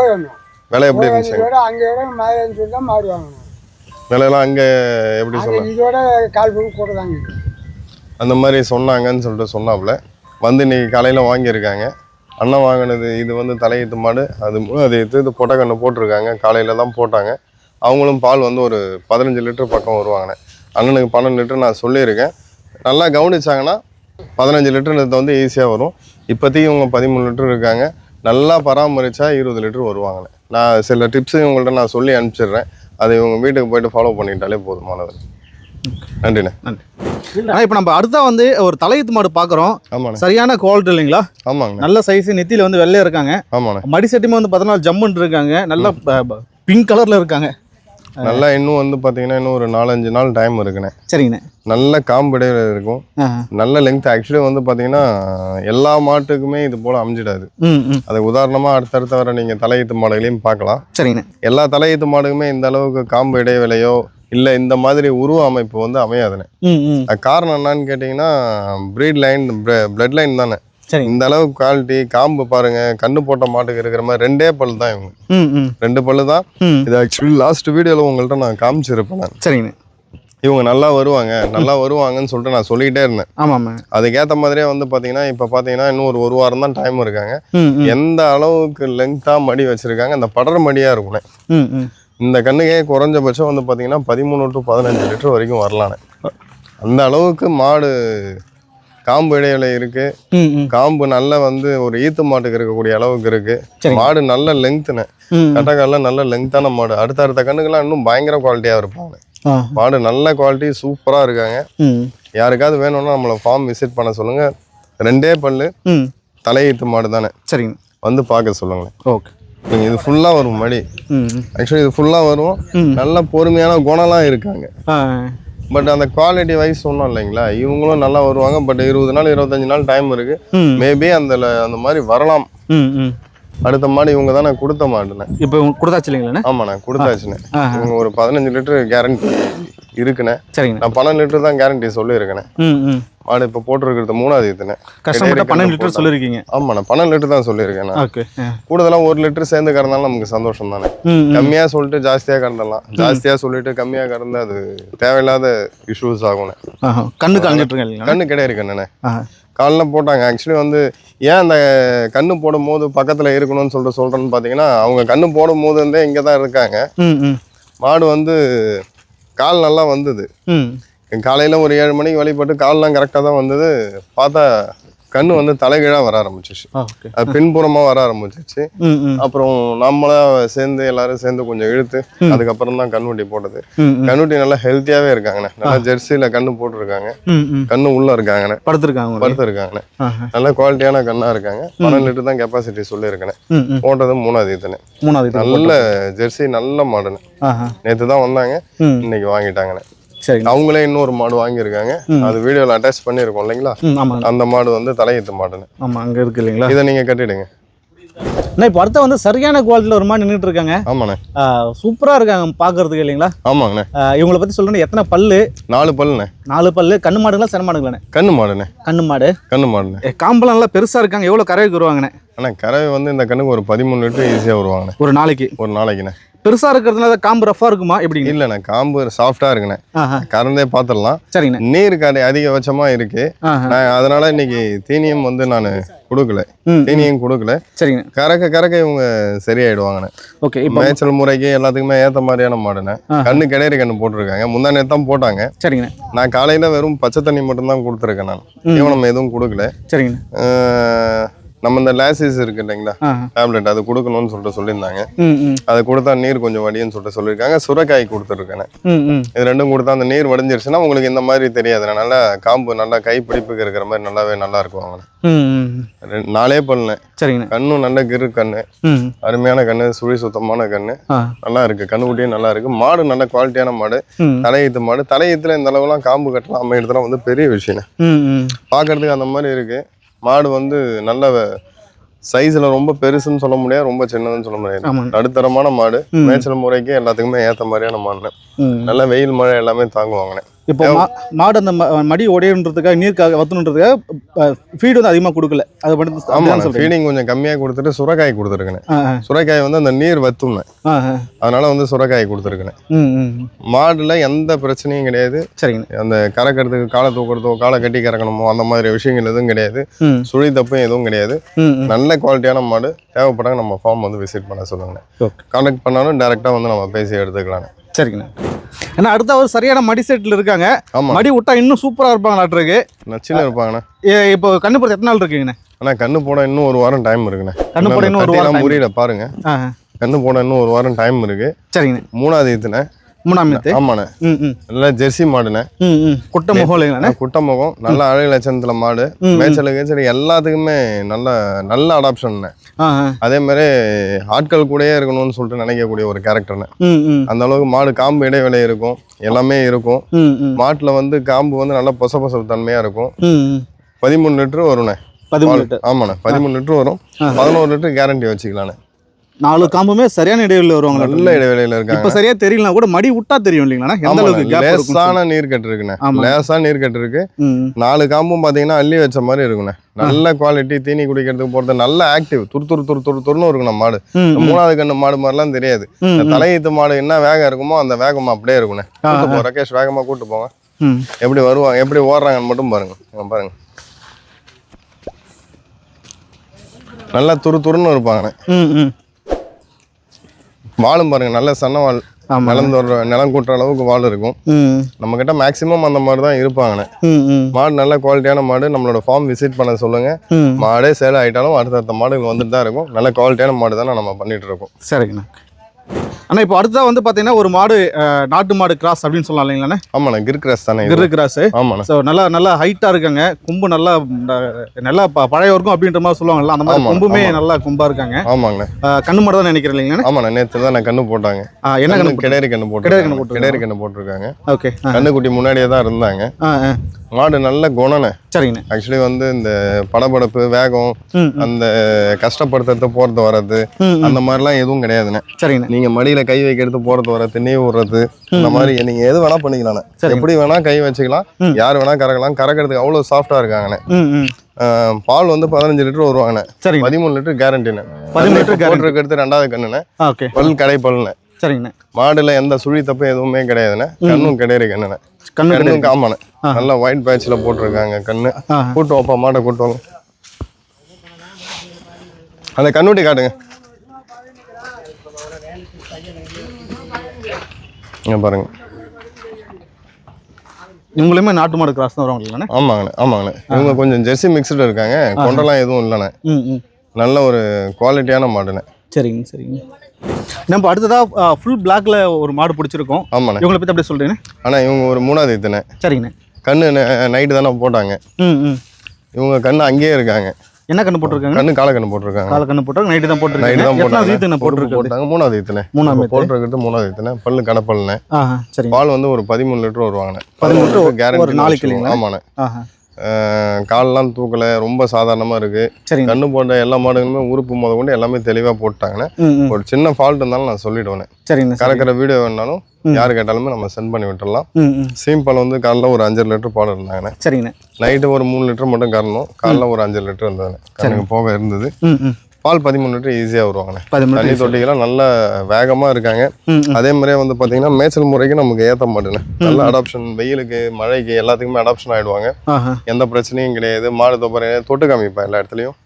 விலை எப்படி இருந்துச்சு? அங்கே மாடு தான் மாடு வாங்கணும். விலையெல்லாம் அங்கே எப்படி சொல்லலாம்? இதோட கால் பங்கு கூட தாங்க. அந்த மாதிரி சொன்னாங்கன்னு சொல்லிட்டு சொன்னாப்புல வந்து இன்றைக்கி காலையில் வாங்கியிருக்காங்க. அண்ணன் வாங்கினது இது வந்து தலையீத்து மாடு. அது இது பொட்டைக்கண்ணு போட்டிருக்காங்க. காலையில் தான் போட்டாங்க. அவங்களும் பால் வந்து ஒரு 15 லிட்டர் பக்கம் வருவாங்கண்ணே. அண்ணனுக்கு 12 லிட்டர் நான் சொல்லியிருக்கேன். நல்லா கவனிச்சாங்கன்னா 15 லிட்டர் வந்து ஈஸியாக வரும். இப்போதைக்கு இவங்க 13 லிட்டர் இருக்காங்க. நல்லா பராமரித்தா 20 லிட்டர் வருவாங்கண்ணே. நான் சில டிப்ஸு இவங்கள்ட்ட நான் சொல்லி அனுப்பிச்சிடுறேன். அதை இவங்க வீட்டுக்கு போய்ட்டு ஃபாலோ பண்ணிட்டாலே போதுமானது. நன்றிண்ணே. நன்றி. ஆனால் இப்போ நம்ம அடுத்தா வந்து ஒரு தலையீத்து மாடு பார்க்குறோம். ஆமாண்ணே. சரியான குவாலிட்டி இல்லைங்களா? ஆமாங்க. நல்ல சைஸ், நெத்தியில் வந்து வெள்ளையாக இருக்காங்க. ஆமாண்ணே. மடி செட்டுமே வந்து 14 ஜம்முன்னு இருக்காங்க. நல்லா பிங்க் கலரில் இருக்காங்க. நல்லா இன்னும் வந்து பார்த்தீங்கன்னா இன்னும் ஒரு 4-5 நாள் டைம் இருக்குண்ணே. சரிங்கண்ணே. நல்ல காம்பிடையில் இருக்கும். நல்ல லெங்க். ஆக்சுவலி வந்து பார்த்தீங்கன்னா எல்லா மாட்டுக்குமே இது போல் அமைஞ்சிடாது. அது உதாரணமாக அடுத்தடுத்த வர நீங்கள் தலையீத்து மாடுகளையும் பார்க்கலாம். சரிங்கண்ணே. எல்லா தலையீத்து மாடுக்குமே இந்த அளவுக்கு காம்பு இடைவெளியோ இல்லை இந்த மாதிரி உருவ அமைப்பு வந்து அமையாதுண்ணே. அது காரணம் என்னன்னு கேட்டிங்கன்னா ப்ரீட் லைன், பிளட் லைன் தானே. இந்த அளவுக்கு குவாலிட்டி. காம்பு பாருங்க, கண்ணு போட்ட மாட்டுக்கு இருக்கிற மாதிரி 2 பல்லு தான் இவங்க. 2 பல்லு தான். இது ஆக்சுவலி லாஸ்ட் வீடியோவில் உங்கள்கிட்ட நான் காமிச்சிருப்பேன் நான். சரிங்க. இவங்க நல்லா வருவாங்கன்னு சொல்லிட்டு நான் சொல்லிக்கிட்டே இருந்தேன். ஆமாம். அதுக்கேற்ற மாதிரியே வந்து பார்த்தீங்கன்னா இப்போ பார்த்தீங்கன்னா இன்னும் ஒரு வாரம் தான் டைம் இருக்காங்க. எந்த அளவுக்கு லெங்க்த்தாக மடி வச்சுருக்காங்க, அந்த படர் மடியாக இருக்கும்ண்ணே. இந்த கண்ணுக்கே குறைஞ்சபட்சம் வந்து பார்த்தீங்கன்னா 13 to 15 லிட்டர் வரைக்கும் வரலானே. அந்த அளவுக்கு மாடு காம்பு இடையில இருக்கு. காம்பு நல்ல வந்து ஒரு ஈத்து மாட்டுக்கு இருக்கக்கூடிய அளவுக்கு இருக்கு. மாடு நல்ல லெங்க்த்துனே. கட்டக்கால நல்ல லெங்க்த்தான மாடு. அடுத்த கண்ணுக்கெல்லாம் இன்னும் பயங்கர குவாலிட்டியாக இருப்பாங்க. மாடு நல்ல குவாலிட்டி, சூப்பராக இருக்காங்க. யாருக்காவது வேணும்னா நம்மளை ஃபார்ம் விசிட் பண்ண சொல்லுங்க. 2 பல்லு தலையீத்து மாடு தானே. சரிங்க. வந்து பார்க்க சொல்லுங்களேன். ஓகே. இது ஃபுல்லாக வரும் மடி. ஆக்சுவலி இது ஃபுல்லாக வரும். நல்ல பொறுமையான குணம்லாம் இருக்காங்க. பட் அந்த குவாலிட்டி வைஸ் சொன்னோம் இல்லைங்களா, இவங்களும் நல்லா வருவாங்க. பட் 20 நாள் 25 நாள் டைம் இருக்கு. மேபி அந்த மாதிரி வரலாம். அடுத்த மாடு இவங்க தானே கொடுத்த மாடுண்ணே. இப்போ கொடுத்தாச்சு இல்லைங்களா? ஆமாண்ணே, கொடுத்தாச்சுண்ணே. இவங்க ஒரு 15 லிட்டர் கேரண்டி இருக்குண்ணே. சரிங்க. நான் 12 லிட்டர் தான் கேரண்டி சொல்லியிருக்கேண்ணே. மாடு இப்போ போட்டுருக்கிறது 3வது இதுண்ணே. கஸ்டமர்ட்ட 12 லிட்டர் சொல்லியிருக்கீங்க? ஆமாண்ணா, 12 லிட்டர் தான் சொல்லியிருக்கேன். ஓகே. கூடுதலாக 1 லிட்டர் சேர்ந்து கறந்தாலும் நமக்கு சந்தோஷம் தானே. கம்மியாக சொல்லிட்டு ஜாஸ்தியாக கறந்துடலாம். ஜாஸ்தியாக சொல்லிட்டு கம்மியாக கறந்து அது தேவையில்லாத இஷ்யூஸ் ஆகும்ண்ணே. கண்ணு கலந்துட்டு கண்ணு கிடையாது கண்ணுண்ணே. காலில் போட்டாங்க. ஆக்சுவலி வந்து ஏன் அந்த கண்ணு போடும் போது பக்கத்தில் இருக்கணும்னு சொல்கிறேன்னு பார்த்தீங்கன்னா, அவங்க கண்ணு போடும் போது இருந்தே இங்கே தான் இருக்காங்க. மாடு வந்து கால் நல்லா வந்தது. காலையில் ஒரு 7 மணிக்கு வழிபட்டு கால்லாம் கரெக்டாக தான் வந்தது. பார்த்தா கண்ணு வந்து தலைகீழாக வர ஆரம்பிச்சிச்சு. அது பின்புறமாக வர ஆரம்பிச்சிச்சு. அப்புறம் நம்மளா எல்லாரும் சேர்ந்து கொஞ்சம் இழுத்து அதுக்கப்புறம் தான் கண்ணுட்டி போட்டது. கண்ணுட்டி நல்லா ஹெல்த்தியாகவே இருக்காங்கண்ணே. நல்லா ஜெர்சியில் கண்ணு போட்டுருக்காங்க. கண்ணு உள்ள இருக்காங்கண்ணே. படுத்துருக்காங்கண்ணே. நல்ல குவாலிட்டியான கண்ணாக இருக்காங்க. 12 லிட்டர் தான் கெப்பாசிட்டி சொல்லியிருக்கேன். போட்டது 3வது இதுண்ணே. நல்ல ஜெர்சி, நல்ல மாடுண்ணே. நேற்று தான் வந்தாங்க, இன்னைக்கு வாங்கிட்டாங்கண்ணே. சரிங்க. அவங்களே இன்னொரு மாடு வாங்கியிருக்காங்க, அது வீடியோவில் அட்டாச் பண்ணியிருக்கோம் இல்லைங்களா? ஆமாங்க. அந்த மாடு வந்து தலையீத்து மாடுன்னு. ஆமாம், அங்கே இருக்கு இல்லைங்களா? இதை நீங்கள் கட்டிடுங்க. அண்ணா இப்போ அடுத்த வந்து சரியான குவாலிட்டியில் ஒரு மாடு நின்றுட்டு இருக்காங்க. ஆமாண்ணே. சூப்பராக இருக்காங்க பார்க்கறதுக்கு இல்லைங்களா? ஆமாங்கண்ணே. இவங்களை பற்றி சொல்லணும். எத்தனை பல்லு? 4 பல்லுண்ணே. 4 பல்லு. கண்ணு மாடுங்களா சென மாடுங்களாண்ணே? கண்ணு மாடுண்ணே. கண்ணு மாடு. கண்ணு மாடுண்ணே. காம்பெல்லாம் நல்லா பெருசாக இருக்காங்க. எவ்வளோ கறவைக்கு வருவாங்கண்ணே? அண்ணா கறவை வந்து இந்த கண்ணுக்கு ஒரு 13 லிட்டர் ஈஸியாக வருவாங்கண்ணே ஒரு நாளைக்கு. ஒரு நாளைக்குண்ணே. பெருசாக இருக்கிறதுனால காம்பு ரஃபாக இருக்குமா எப்படி? இல்லைண்ணே, காம்பு சாஃப்டாக இருக்குண்ணே, கறந்தே பார்த்துடலாம். சரிங்கண்ணே. நீர் கடை அதிகபட்சமாக இருக்கு. நான் அதனால இன்னைக்கு தீனியும் வந்து நான் கொடுக்கல, தீனியும் கொடுக்கல. சரிங்க. கறக்க இவங்க சரியாயிடுவாங்கண்ணே. ஓகே. இப்போ மேய்ச்சல் முறைக்கு எல்லாத்துக்குமே ஏற்ற மாதிரியான மாடுண்ணே. கண்ணு கிடையாது, கண்ணு போட்டிருக்காங்க. முந்தா நேரத்து தான் போட்டாங்க. சரிங்கண்ணே. நான் காலையில் வெறும் பச்சை தண்ணி மட்டும்தான் கொடுத்துருக்கேன், நான் தீவனம் எதுவும் கொடுக்கல. சரிங்கண்ணே. நம்ம இந்த லேசிஸ் இருக்கு இல்லைங்களா, டேப்லெட், அது கொடுக்கணும்னு சொல்லிட்டு சொல்லியிருந்தாங்க. அதை கொடுத்தா நீர் கொஞ்சம் வடின்னு சொல்லிட்டு சொல்லியிருக்காங்க. சுரைக்காய் கொடுத்துருக்கேன். இது ரெண்டும் கொடுத்தா அந்த நீர் வடிஞ்சிருச்சுன்னா உங்களுக்கு இந்த மாதிரி தெரியாது. நல்லா காம்பு நல்லா கை பிடிப்புக்கு இருக்கிற மாதிரி நல்லா இருக்கும். அவங்க 4 பல்லுண்ணே. சரிங்கண்ணே. கண்ணும் நல்ல கிரு கண்ணு, அருமையான கண்ணு, சுழி சுத்தமான கண்ணு, நல்லா இருக்கு. கண்ணுக்குட்டியும் நல்லா இருக்கு. மாடு நல்ல குவாலிட்டியான மாடு, தலையீத்து மாடு. தலையீத்துல இந்த அளவுலாம் காம்பு கட்டலாம் அமைக்கிறதுலாம் வந்து பெரிய விஷயம். பார்க்கறதுக்கு அந்த மாதிரி இருக்கு. மாடு வந்து நல்ல சைஸ்ல ரொம்ப பெருசுன்னு சொல்ல முடியாது, ரொம்ப சின்னதுன்னு சொல்ல முடியாது. நடுத்தரமான மாடு, மேய்ச்சல் முறைக்கு எல்லாத்துக்குமே ஏற்ற மாதிரியான மாடு. நல்ல வெயில் மழை எல்லாமே தாங்குவாங்கண்ணே. இப்போ மாடு அந்த மடி உடையன்றதுக்காக நீருக்காக வத்தணுன்றதுக்காக ஃபீடு வந்து அதிகமாக கொடுக்கல. அது மட்டும். ஆமாம், ஃபீடிங் கொஞ்சம் கம்மியாக கொடுத்துட்டு சுரைக்காய் கொடுத்துருக்கேன். சுரைக்காய் வந்து அந்த நீர் வத்தும்னே, அதனால வந்து சுரைக்காய் கொடுத்துருக்கேன். மாடுல எந்த பிரச்சனையும் கிடையாது. சரிங்க. அந்த கறக்கிறதுக்கு காலை தூக்குறதோ காலை கட்டி கறக்கணுமோ அந்த மாதிரி விஷயங்கள் எதுவும் கிடையாது. சுழி தப்பும் எதுவும் கிடையாது. நல்ல குவாலிட்டியான மாடு. தேவைப்பட்டாங்க நம்ம ஃபார்ம் வந்து விசிட் பண்ண சொல்லுங்கண்ணே. கான்டாக்ட் பண்ணாலும் டேரெக்டாக வந்து நம்ம பேசி எடுத்துக்கலாண்ணே. சரிங்கண்ணா. ஏன்னா அடுத்த ஒரு சரியான மடி செட்டில் இருக்காங்க. மடி விட்டா இன்னும் சூப்பராக இருப்பாங்களாட்டுருக்கு. நச்சுன்னு இருப்பாங்கண்ணா. இப்போ கண்ணு போட எத்தனை நாள் இருக்குங்கண்ணே? அண்ணா கண்ணு போட இன்னும் 1 வாரம் டைம் இருக்குண்ணே. கண்ணு போட இன்னும் 1 வாரம் முறியில பாருங்க. கண்ணு போட இன்னும் 1 வாரம் டைம் இருக்கு. சரிங்கண்ணே. 3ஆவது ஈத்துண்ணே. 3ஆம் ஈத்து. ஆமாண்ணே. நல்லா ஜெர்சி மாடுண்ணே. குட்டை முகம் இல்லைங்கண்ணா? குட்டை முகம், நல்ல அழகு லட்சணத்துல மாடு. மேய்ச்சலுக்கு எல்லாத்துக்குமே நல்ல அடாப்ஷன்ண்ணே. அதே மாதிரி ஆட்கள் கூடயே இருக்கணும்னு சொல்லிட்டு நினைக்கக்கூடிய ஒரு கேரக்டர்ண்ணே. அந்த அளவுக்கு மாடு காம்பு இடைவேளை இருக்கும், எல்லாமே இருக்கும். மாட்டுல வந்து காம்பு வந்து நல்லா பொச தன்மையா இருக்கும். 13 லிட்டர் வரும்ண்ணே. 13 லிட்டர். ஆமாண்ணே, 13 லிட்டர் வரும். 11 லிட்டர் கேரண்டி வச்சுக்கலாண்ணே. 4 காம்புமே சரியான இடைவெளியில் வருவாங்க. நல்ல இடைவெளியில இருக்காங்க. இப்போ சரியா தெரியலனா கூட மடி விட்டா தெரியும் இல்லைங்களா எந்த அளவுக்கு கேப் இருக்கும். லேசான நீர் கட்டு இருக்குண்ணே. லேசா நீர் கட்டு இருக்கு. 4 காம்பும் பாத்தீங்கன்னா அள்ளி வச்ச மாதிரி இருக்குண்ணே. நல்ல குவாலிட்டி. தீனி குடிக்கிறதுக்கு போறது நல்ல ஆக்டிவ். துருன்னு இருக்கும் நம்ம மாடு. 3ஆவது கண்ணு மாடு மாதிரிலாம் தெரியாது. தலையீத்து மாடு என்ன வேகம் இருக்குமோ அந்த வேகமா அப்படியே இருக்குண்ணே. கூட்டு போ ரகேஷ், வேகமா கூட்டு போங்க. எப்படி வருவாங்க, எப்படி ஓடுறாங்கன்னு மட்டும் பாருங்க. பாருங்க, நல்லா துருன்னு இருப்பாங்கண்ணே. வாழும் பாருங்க, நல்ல சன்ன வால். நிலம் கூட்டுற அளவுக்கு வால் இருக்கும். நம்ம கிட்ட மேக்சிமம் அந்த மாதிரி தான் இருப்பாங்கண்ணே. மாடு நல்ல குவாலிட்டியான மாடு. நம்மளோட ஃபார்ம் விசிட் பண்ண சொல்லுங்க. மாடே சேல் ஆயிட்டாலும் அடுத்தடுத்த மாடுகள் வந்துட்டு தான் இருக்கும். நல்ல குவாலிட்டியான மாடு தானே நம்ம பண்ணிட்டு இருக்கோம். சரிங்கண்ணா. அண்ணா இப்போ அடுத்ததா வந்து பார்த்தீங்கன்னா ஒரு மாடு நாட்டு மாடு கிராஸ் அப்படின்னு சொல்லலாம் இல்லைங்களாண்ணே? ஆமாண்ணா, கிர் கிராஸ் தானே. கிர் கிராஸ். ஆமாண்ணா. ஸோ நல்லா ஹைட்டாக இருக்காங்க. கொம்பு நல்லா பழைய இருக்கும் அப்படின்ற மாதிரி சொல்லுவாங்கல்ல, அந்த மாதிரி கொம்புமே நல்லா கொம்பா இருக்காங்க. ஆமாங்கண்ணா. கண்ணு மாடு தான் நினைக்கிறேன் இல்லைங்கண்ணா? ஆமாண்ணா, நேற்று தான் நான் கண்ணு போட்டாங்க. என்ன கண்ணு? கிடேரி கண்ணு போட்டிருக்காங்க. ஓகே. கண்ணுக்குட்டி முன்னாடியே தான் இருந்தாங்க. மாடு நல்ல குணனே. சரிங்கண்ணா. ஆக்சுவலி வந்து இந்த படபடப்பு, வேகம், அந்த கஷ்டப்படுத்துறது, போறது வர்றது அந்த மாதிரிலாம் எதுவும் கிடையாதுண்ணே. சரிங்கண்ணா. நீங்க மடியில கை வைக்கிறது, போறது வர்றது, நீ விடுறது, இந்த மாதிரி நீங்க எது வேணா பண்ணிக்கலாம். எப்படி வேணா கை வச்சுக்கலாம். யார் வேணா கறக்கலாம். கறக்கிறதுக்கு அவ்வளவு சாஃப்டா இருக்காங்கண்ணே. பால் வந்து 15 லிட்டர் வருவாங்கண்ணே. 13 லிட்டர் கேரண்டிண்ணே. 13 லிட்டர் போட்டிருக்கிறது 2ஆவது கண்ணுண்ணே. பல் கடை பல்லுண்ணே. சரிங்கண்ணா. மாடுல எந்த சுழி தப்பு எதுவுமே கிடையாதுண்ணே. கண்ணும் கிடையாது கண்ணுண்ணே. கண்ணும் காமாண்ணே. நல்லா ஒயிட் பேட்ச்ல போட்டிருக்காங்க கண்ணு. கூட்டு வைப்பா மாட்டை கூட்டுவாங்க. அந்த கண்ணுட்டி காட்டுங்க. பாருங்க, இவங்களுமே நாட்டு மாடு கிராஸ் தான் வருவாங்க. ஆமாங்கண்ணே. இவங்க கொஞ்சம் ஜெர்சி மிக்ஸ்டு இருக்காங்க. கொண்டெல்லாம் எதுவும் இல்லைண்ணே. நல்ல ஒரு குவாலிட்டியான மாடுண்ணே. சரிங்க. நம்ம அடுத்ததா ஃபுல் பிளாக்ல ஒரு மாடு பிடிச்சிருக்கோம். ஆமாண்ணே. இவங்களை பத்தி அப்படியே சொல்றீங்க. ஆனா இவங்க ஒரு 3ஆவது ஈத்துண்ணே. சரிங்கண்ணே. கண்ணு நைட்டு தானே போட்டாங்க. இவங்க கண்ணு அங்கேயே இருக்காங்க. என்ன கண்ணு போட்டிருக்காங்க? கண்ணு கால கண்ணு போட்டிருக்காங்க. கால கண்ணு போட்டாங்க. நைட்டு தான் போட்டிருக்காங்க. நைட்டு தான் எத்தனாவது ஈத்துன போட்டிருக்காங்க? போட்டாங்க. 3வது ஈத்துனே. 3வது போட்டிருக்கிறது 3வது ஈத்துனே. பல்லு கணப்பல்லுனே. சரி. பால் வந்து ஒரு 13 லிட்டர் வருவாங்கண்ணே. 13 லிட்டர் கேரண்டி ஒரு நாளைக்கு இல்லைங்களா? ஆமாண்ணே. கால்லாம் தூக்கல, ரொம்ப சாதாரணமா இருக்கு. கண்ணு போட்ட எல்லா மாடுகளுமே உறுப்பு முத கொண்டு எல்லாமே தெளிவா போட்டாங்கண்ணே. ஒரு சின்ன ஃபால்ட் இருந்தாலும் நான் சொல்லிடுவேன். சரிங்க. கறக்கிற வீடியோ வேணாலும் யாரு கேட்டாலுமே நம்ம சென்ட் பண்ணி விட்டுடலாம். சீம்பால் வந்து காலைல ஒரு 5 லிட்டர் பால் இருந்தாங்கண்ணே. சரிங்கண்ணே. நைட்டு ஒரு 3 லிட்டர் மட்டும் கறணும். காலைல ஒரு 5 லிட்டர் இருந்ததுண்ணே. கண்ணுக்கு போக இருந்தது. பால் 13 லிட்டர் ஈஸியா வருவாங்கண்ணே. தண்ணி தொட்டிகள்லாம் நல்ல வேகமா இருக்காங்க. அதே மாதிரியே வந்து பாத்தீங்கன்னா மேய்ச்சல் முறைக்கு நமக்கு ஏத்த மாட்டேன்னு நல்ல அடாப்ஷன், வெயிலுக்கு மழைக்கு எல்லாத்துக்குமே அடாப்ஷன் ஆயிடுவாங்க. எந்த பிரச்சனையும் கிடையாது. மாடு தொப்பரை தொட்டு காமிப்பா எல்லா இடத்துலயும்.